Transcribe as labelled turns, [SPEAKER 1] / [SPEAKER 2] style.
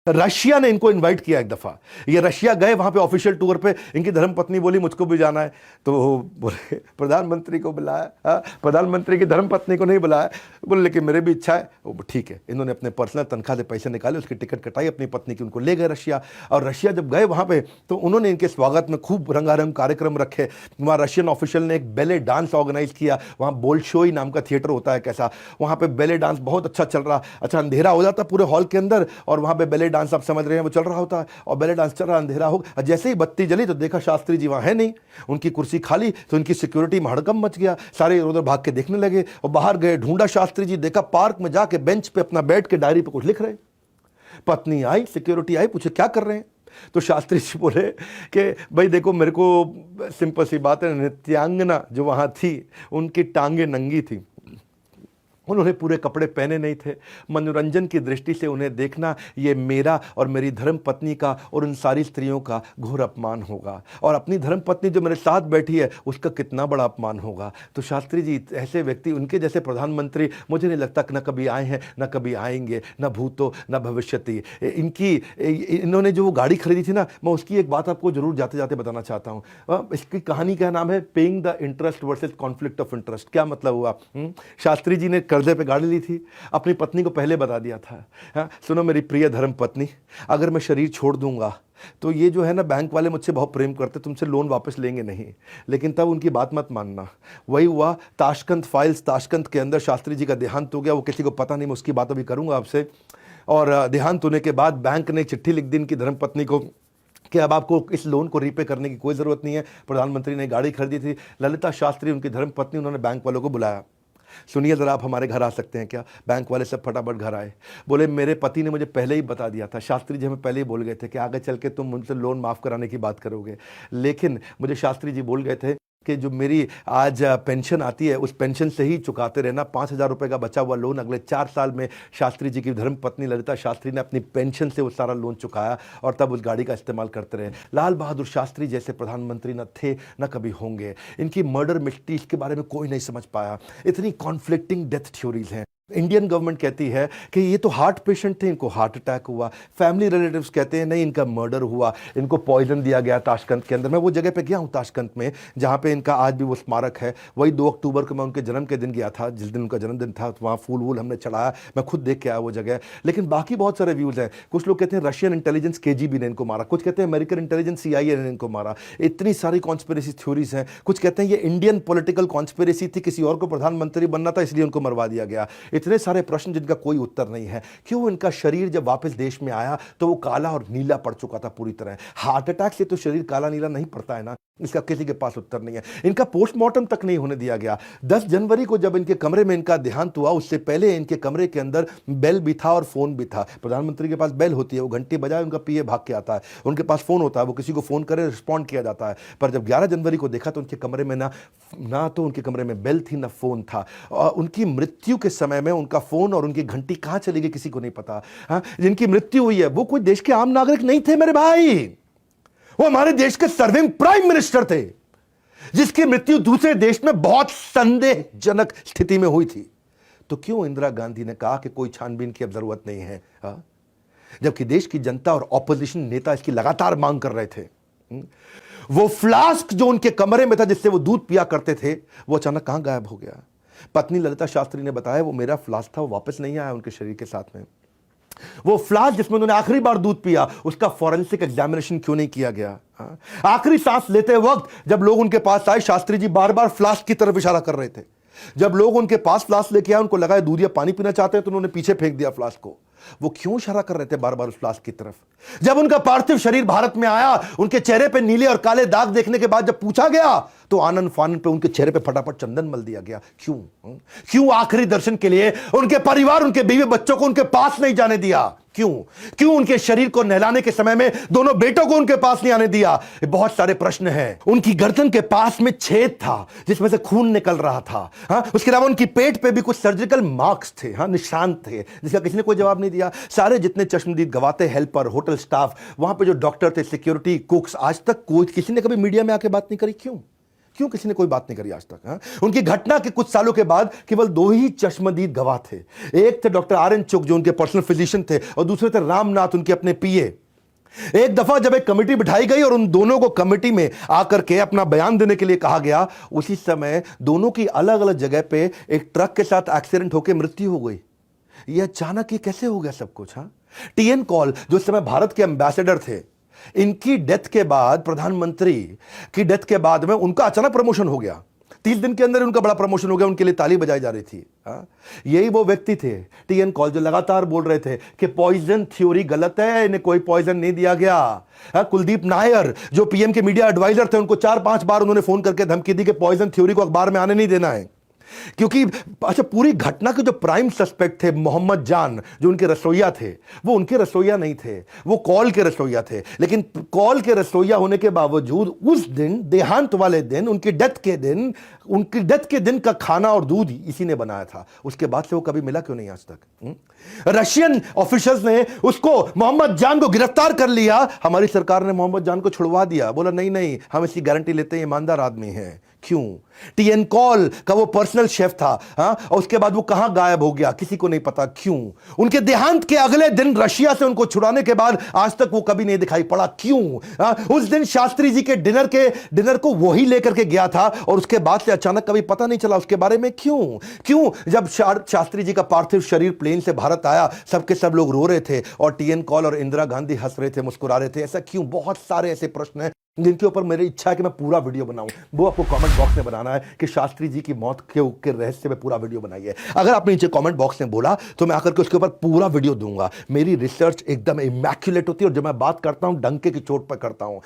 [SPEAKER 1] Russia ने इनको invite किया एक दफा। ये रशिया गए वहां पे ऑफिशियल टूर पे, इनकी धर्मपत्नी बोली मुझको भी जाना है, तो बोले प्रधानमंत्री को बुलाया, प्रधानमंत्री की धर्मपत्नी को नहीं बुलाया। बोले लेकिन मेरे भी इच्छा है। ठीक है, इन्होंने अपने पर्सनल तनख्वाह से पैसे निकाले, उसकी टिकट कटाई अपनी पत्नी की, उनको ले गए रशिया। और रशिया जब गए वहां पे तो उन्होंने इनके स्वागत में खूब रंगारंग कार्यक्रम रखे। वहाँ रशियन ऑफिशियल ने एक बैले डांस ऑर्गेनाइज किया, वहाँ बोल्शोई नाम का थिएटर होता है कैसा, वहाँ पे बैले डांस बहुत अच्छा चल रहा। अच्छा, अंधेरा हो जाता पूरे हॉल के अंदर और वहाँ पे बैले डांस आप समझ रहे हैं वो चल रहा होता है, और बैले डांस चल रहा, अंधेरा हो, जैसे ही बत्ती जली तो देखा शास्त्री जी वहाँ है नहीं, उनकी कुर्सी खाली। तो इनकी सिक्योरिटी में हड़कंप मच गया, सारे उधर भाग के देखने लगे और बाहर गए, ढूंढा शास्त्री जी, देखा पार्क में जाके बेंच पे अपना बैठ के डायरी पे कुछ लिख रहे। पत्नी आई, सिक्योरिटी आई, पूछे क्या कर रहे हैं? तो शास्त्री जी बोले कि भाई देखो, मेरे को सिंपल सी बात है, नृत्यांगना जो वहाँ थी उनकी टांगे नंगी थी, उन्होंने पूरे कपड़े पहने नहीं थे, मनोरंजन की दृष्टि से उन्हें देखना ये मेरा और मेरी धर्म पत्नी का और उन सारी स्त्रियों का घोर अपमान होगा, और अपनी धर्म पत्नी जो मेरे साथ बैठी है उसका कितना बड़ा अपमान होगा। तो शास्त्री जी, ऐसे व्यक्ति, उनके जैसे प्रधानमंत्री मुझे नहीं लगता कि न कभी आए हैं न कभी आएंगे, न भूतो न भविष्यति। इन्होंने जो वो गाड़ी खरीदी थी ना, मैं उसकी एक बात आपको जरूर जाते जाते बताना चाहता हूँ। इसकी कहानी का नाम है paying the interest versus conflict of interest. क्या मतलब हुआ? शास्त्री जी ने कर्जे पे गाड़ी ली थी, अपनी पत्नी को पहले बता दिया था, हाँ सुनो मेरी प्रिय धर्म पत्नी, अगर मैं शरीर छोड़ दूंगा तो ये जो है ना, बैंक वाले मुझसे बहुत प्रेम करते, तुमसे लोन वापस लेंगे नहीं, लेकिन तब उनकी बात मत मानना। वही हुआ, ताशकंद फाइल्स, ताशकंद के अंदर शास्त्री जी का देहांत हो गया, वो किसी को पता नहीं, मैं उसकी बात अभी करूंगा आपसे। और देहांत होने के बाद बैंक ने चिट्ठी लिख दी इनकी धर्म पत्नी को कि अब आपको इस लोन को रीपे करने की कोई ज़रूरत नहीं है। प्रधानमंत्री ने गाड़ी खरीदी थी, ललिता शास्त्री उनकी धर्म पत्नी, उन्होंने बैंक वालों को बुलाया, सुनिए ज़रा आप हमारे घर आ सकते हैं क्या? बैंक वाले सब फटाफट घर आए, बोले मेरे पति ने मुझे पहले ही बता दिया था, शास्त्री जी हमें पहले ही बोल गए थे कि आगे चल के तुम मुझसे लोन माफ़ कराने की बात करोगे, लेकिन मुझे शास्त्री जी बोल गए थे कि जो मेरी आज पेंशन आती है उस पेंशन से ही चुकाते रहना, 5,000 रुपये का बचा हुआ लोन अगले 4 साल में। शास्त्री जी की धर्म पत्नी ललिता शास्त्री ने अपनी पेंशन से वो सारा लोन चुकाया और तब उस गाड़ी का इस्तेमाल करते रहे। लाल बहादुर शास्त्री जैसे प्रधानमंत्री न थे न कभी होंगे। इनकी मर्डर मिस्ट्री, इसके बारे में कोई नहीं समझ पाया, इतनी कॉन्फ्लिक्टिंग डेथ थ्योरीज हैं। इंडियन गवर्नमेंट कहती है कि ये तो हार्ट पेशेंट थे, इनको हार्ट अटैक हुआ, फैमिली रिलेटिव्स कहते हैं नहीं इनका मर्डर हुआ, इनको पॉइजन दिया गया ताशकंद के अंदर। मैं वो जगह पे गया हूँ ताशकंद में जहाँ पे इनका आज भी वो स्मारक है। वही 2 अक्टूबर को मैं उनके जन्म के दिन गया था, जिस दिन उनका जन्मदिन था, तो वहाँ फूल वूल हमने चढ़ाया, मैं खुद देख के आया वो जगह। लेकिन बाकी बहुत सारे व्यूज़ हैं, कुछ लोग कहते हैं रशियन इंटेलिजेंस KGB ने इनको मारा, कुछ कहते हैं अमेरिकन इंटेलिजेंस CIA ने इनको मारा, इतनी सारी कॉन्स्पिरेसी थ्योरीज हैं। कुछ कहते हैं ये इंडियन पॉलिटिकल कॉन्स्पिरेसी थी, किसी और को प्रधानमंत्री बनना था इसलिए उनको मरवा दिया गया। इतने सारे प्रश्न जिनका कोई उत्तर नहीं है। क्यों इनका शरीर जब वापस देश में आया तो वो काला और नीला पड़ चुका था पूरी तरह। हार्ट अटैक से तो शरीर काला नीला नहीं पड़ता है ना, इसका किसी के पास उत्तर नहीं है। इनका पोस्टमार्टम तक नहीं होने दिया गया। 10 जनवरी को जब इनके कमरे में इनका देहांत हुआ, उससे पहले इनके कमरे के अंदर बेल भी था और फोन भी था। प्रधानमंत्री के पास बेल होती है, वो घंटी बजाए उनका PA भाग के आता है, उनके पास फोन होता है, वो किसी को फोन करे रिस्पॉन्ड किया जाता है। पर जब 11 जनवरी को देखा तो उनके कमरे में ना तो उनके कमरे में बेल थी ना फोन था। और उनकी मृत्यु के समय में उनका फोन और उनकी घंटी कहां चली गई किसी को नहीं पता। हाँ, जिनकी मृत्यु हुई है वो कोई देश के आम नागरिक नहीं थे मेरे भाई, वो हमारे देश के सर्विंग प्राइम मिनिस्टर थे, जिसकी मृत्यु दूसरे देश में बहुत संदेहजनक स्थिति में हुई थी। तो क्यों इंदिरा गांधी ने कहा कि कोई छानबीन की अब जरूरत नहीं है, जबकि देश की जनता और ऑपोजिशन नेता इसकी लगातार मांग कर रहे थे। वो फ्लास्क जो उनके कमरे में था जिससे वो दूध पिया करते थे, वो अचानक कहां गायब हो गया? पत्नी ललिता शास्त्री ने बताया वो मेरा फ्लास्क था, वो वापस नहीं आया उनके शरीर के साथ में। वो फ्लास्क जिसमें उन्होंने आखिरी बार दूध पिया, उसका फॉरेंसिक एग्जामिनेशन क्यों नहीं किया गया? आखिरी सांस लेते वक्त जब लोग उनके पास आए, शास्त्री जी बार बार फ्लास्क की तरफ इशारा कर रहे थे। जब लोग उनके पास फ्लास्क लेके आए, उनको लगा दूध या पानी पीना चाहते हैं, तो उन्होंने पीछे फेंक दिया फ्लास्क को। वो क्यों इशारा कर रहे थे बार बार उस फ्लास्क की तरफ? जब उनका पार्थिव शरीर भारत में आया, उनके चेहरे पे नीले और काले दाग देखने के बाद जब पूछा गया तो आनंद फानन पे उनके चेहरे पे फटाफट चंदन मल दिया गया। क्यों आखिरी दर्शन के लिए उनके परिवार, उनके बीवी बच्चों को उनके पास नहीं जाने दिया? क्यों उनके शरीर को नहलाने के समय में दोनों बेटों को उनके पास नहीं आने दिया? बहुत सारे प्रश्न हैं। उनकी गर्दन के पास में छेद था जिसमें से खून निकल रहा था। हाँ, उसके अलावा उनकी पेट पे भी कुछ सर्जिकल मार्क्स थे, हाँ निशान थे, जिसका किसी ने कोई जवाब नहीं दिया। सारे जितने चश्मदीद गवाते, हेल्पर, होटल स्टाफ, वहां पे जो डॉक्टर थे, सिक्योरिटी, कुक्स, आज तक कोई किसी ने कभी मीडिया में आके बात नहीं करी। क्यों? क्यों किसी ने कोई बात नहीं करी आज तक? हाँ? उनकी घटना के कुछ सालों के बाद केवल 2 ही चश्मदीद गवाह थे। एक थे डॉक्टर आर एन चुग जो उनके पर्सनल फिजिशियन थे, और दूसरे थे रामनाथ, उनके अपने पीए। एक दफा जब एक कमेटी बिठाई गई और उन दोनों को कमेटी में आकर के अपना बयान देने के लिए कहा गया, उसी समय दोनों की अलग अलग जगह पे एक ट्रक के साथ एक्सीडेंट होकर मृत्यु हो गई। ये अचानक ये कैसे हो गया सब कुछ? हाँ, टीएन कॉल जो इस समय भारत के एम्बेसडर थे, इनकी डेथ के बाद, प्रधानमंत्री की डेथ के बाद में उनका अचानक प्रमोशन हो गया। 30 दिन के अंदर उनका बड़ा प्रमोशन हो गया, उनके लिए ताली बजाई जा रही थी। हाँ? यही वो व्यक्ति थे टीएन कॉल जो लगातार बोल रहे थे कि पॉइजन थ्योरी गलत है, इन्हें कोई पॉइजन नहीं दिया गया। हाँ? कुलदीप नायर जो पीएम के मीडिया एडवाइजर थे, उनको 4-5 बार उन्होंने फोन करके धमकी दी कि पॉइजन थ्योरी को अखबार में आने नहीं देना है, क्योंकि अच्छा पूरी घटना के जो प्राइम सस्पेक्ट थे मोहम्मद जान, जो उनके रसोइया थे, वो उनके रसोइया नहीं थे, वो कॉल के रसोइया थे। लेकिन कॉल के रसोइया होने के बावजूद उस दिन, देहांत वाले दिन, उनकी डेथ के दिन का खाना और दूध इसी ने बनाया था। उसके बाद से वो कभी मिला क्यों नहीं आज तक? रशियन ऑफिशियल्स ने उसको, मोहम्मद जान को गिरफ्तार कर लिया, हमारी सरकार ने मोहम्मद जान को छुड़वा दिया, बोला नहीं नहीं हम इसकी गारंटी लेते हैं, ईमानदार आदमी है। क्यों? टीएन कॉल का वो पर्सनल शेफ था। हाँ? और उसके बाद वो कहां गायब हो गया किसी को नहीं पता। क्यों? उनके देहांत के अगले दिन रशिया से उनको छुड़ाने के बाद आज तक वो कभी नहीं दिखाई पड़ा। क्यों? हाँ? उस दिन शास्त्री जी के डिनर को वही लेकर के गया था, और उसके बाद से अचानक कभी पता नहीं चला उसके बारे में। क्यों? जब शास्त्री जी का पार्थिव शरीर प्लेन से भारत आया, सबके सब लोग रो रहे थे, और टीएन कॉल और इंदिरा गांधी हंस रहे थे, मुस्कुरा रहे थे। ऐसा क्यों? बहुत सारे ऐसे प्रश्न हैं जिनके ऊपर मेरी इच्छा है कि मैं पूरा वीडियो बनाऊं। वो आपको कमेंट बॉक्स में बनाना है कि शास्त्री जी की मौत के रहस्य में पूरा वीडियो बनाइए। अगर आपने नीचे कमेंट बॉक्स में बोला तो मैं आकर के उसके ऊपर पूरा वीडियो दूंगा। मेरी रिसर्च एकदम इमैक्युलेट होती है, और जब मैं बात करता हूं डंके की चोट पर करता हूं।